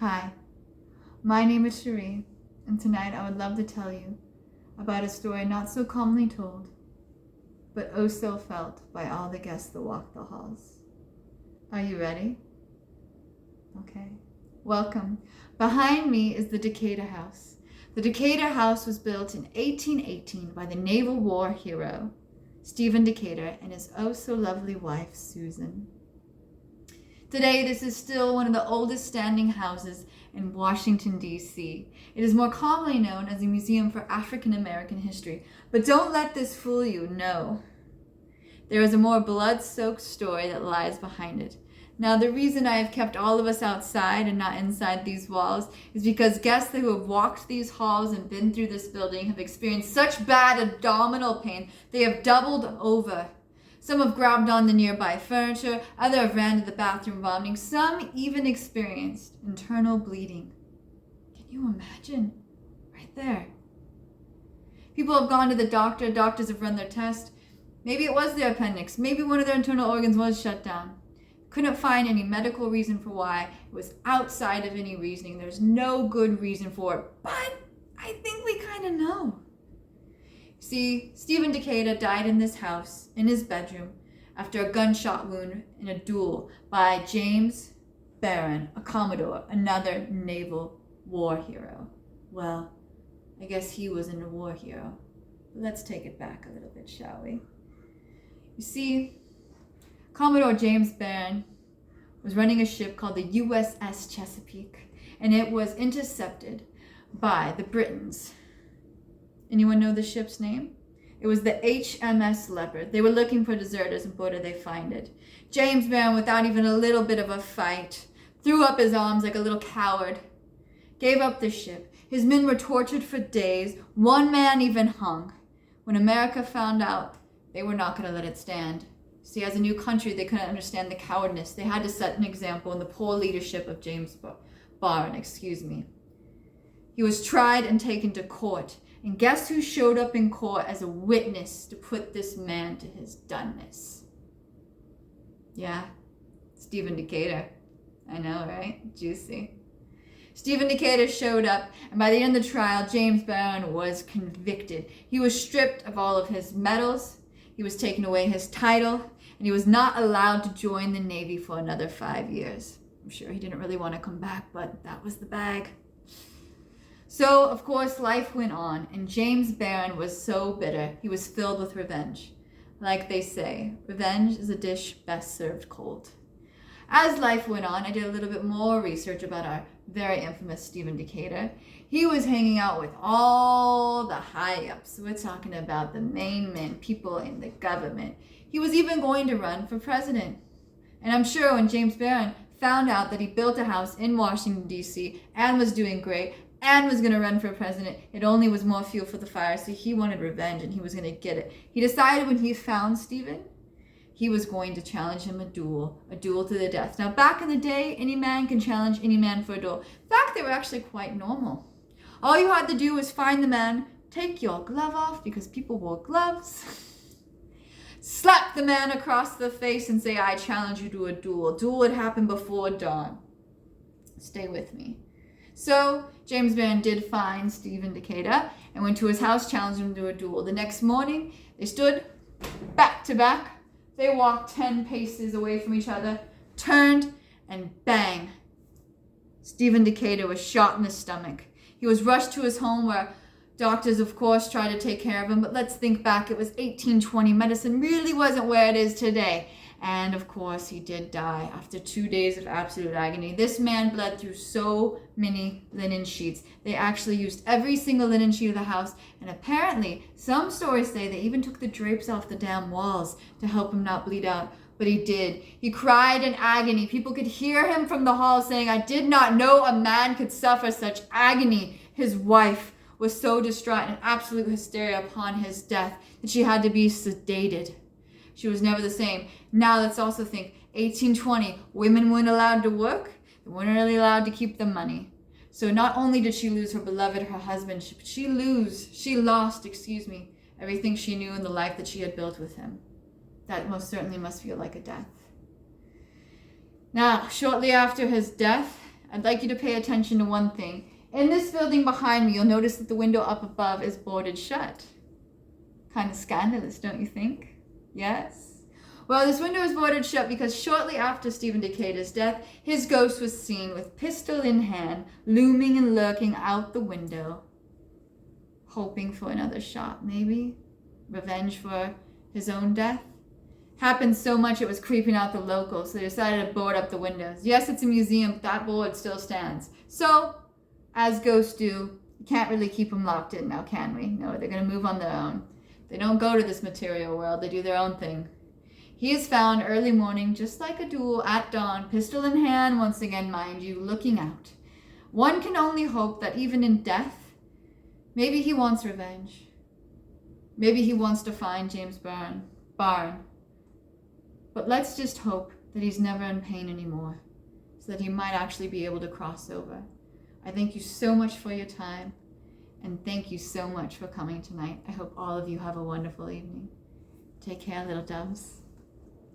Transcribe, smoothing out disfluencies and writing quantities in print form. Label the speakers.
Speaker 1: Hi, my name is Cherie, and tonight I would love to tell you about a story not so commonly told, but oh so felt by all the guests that walk the halls. Are you ready? Okay. Welcome. Behind me is the Decatur house. The Decatur house was built in 1818 by the Naval War hero, Stephen Decatur, and his oh so lovely wife, Susan. Today, this is still one of the oldest standing houses in Washington, D.C. It is more commonly known as a museum for African American history. But don't let this fool you, no. There is a more blood-soaked story that lies behind it. Now, the reason I have kept all of us outside and not inside these walls is because guests who have walked these halls and been through this building have experienced such bad abdominal pain they have doubled over. Some have grabbed on the nearby furniture, others have ran to the bathroom vomiting, some even experienced internal bleeding. Can you imagine? Right there. People have gone to the doctor, doctors have run their test. Maybe it was their appendix, maybe one of their internal organs was shut down. Couldn't find any medical reason for why. It was outside of any reasoning. There's no good reason for it, but I think we kind of know. See, Stephen Decatur died in this house, in his bedroom, after a gunshot wound in a duel by James Barron, a Commodore, another naval war hero. Well, I guess he wasn't a war hero. But let's take it back a little bit, shall we? You see, Commodore James Barron was running a ship called the USS Chesapeake, and it was intercepted by the Britons. Anyone know the ship's name? It was the HMS Leopard. They were looking for deserters, and boy, did they find it. James Barron, without even a little bit of a fight, threw up his arms like a little coward, gave up the ship. His men were tortured for days. One man even hung. When America found out, they were not going to let it stand. See, as a new country, they couldn't understand the cowardness. They had to set an example in the poor leadership of James Barron. He was tried and taken to court. And guess who showed up in court as a witness to put this man to his doneness? Yeah, Stephen Decatur. I know, right? Juicy. Stephen Decatur showed up, and by the end of the trial, James Barron was convicted. He was stripped of all of his medals, he was taken away his title, and he was not allowed to join the Navy for another 5 years. I'm sure he didn't really want to come back, but that was the bag. So, of course, life went on, and James Barron was so bitter. He was filled with revenge. Like they say, revenge is a dish best served cold. As life went on, I did a little bit more research about our very infamous Stephen Decatur. He was hanging out with all the high-ups. We're talking about the main men, people in the government. He was even going to run for president. And I'm sure when James Barron found out that he built a house in Washington, D.C. and was doing great, and was going to run for president, it only was more fuel for the fire. So he wanted revenge, and he was going to get it. He decided when he found Stephen, he was going to challenge him a duel to the death. Now, back in the day, any man can challenge any man for a duel. In fact, they were actually quite normal. All you had to do was find the man, take your glove off, because people wore gloves, slap the man across the face and say, I challenge you to a duel. Duel would happen before dawn. Stay with me. So, James Barron did find Stephen Decatur and went to his house, challenged him to a duel. The next morning, they stood back to back. They walked 10 paces away from each other, turned, and bang. Stephen Decatur was shot in the stomach. He was rushed to his home where doctors, of course, tried to take care of him. But let's think back. It was 1820. Medicine really wasn't where it is today. And of course, he did die after 2 days of absolute agony. This man bled through so many linen sheets. They actually used every single linen sheet of the house. And apparently, some stories say they even took the drapes off the damn walls to help him not bleed out. But he did. He cried in agony. People could hear him from the hall saying, I did not know a man could suffer such agony. His wife was so distraught in absolute hysteria upon his death that she had to be sedated. She was never the same. Now let's also think, 1820, women weren't allowed to work. They weren't really allowed to keep the money. So not only did she lose her beloved, her husband, she lost everything she knew in the life that she had built with him. That most certainly must feel like a death. Now, shortly after his death, I'd like you to pay attention to one thing. In this building behind me, you'll notice that the window up above is boarded shut. Kind of scandalous, don't you think? Yes? Well, this window is boarded shut because shortly after Stephen Decatur's death, his ghost was seen with pistol in hand, looming and lurking out the window, hoping for another shot, maybe? Revenge for his own death? Happened so much it was creeping out the locals, so they decided to board up the windows. Yes, it's a museum, but that board still stands. So, as ghosts do, you can't really keep them locked in now, can we? No, they're going to move on their own. They don't go to this material world, they do their own thing. He is found early morning, just like a duel, at dawn, pistol in hand, once again, mind you, looking out. One can only hope that even in death, maybe he wants revenge. Maybe he wants to find James Barn. But let's just hope that he's never in pain anymore, so that he might actually be able to cross over. I thank you so much for your time, and thank you so much for coming tonight. I hope all of you have a wonderful evening. Take care, little doves.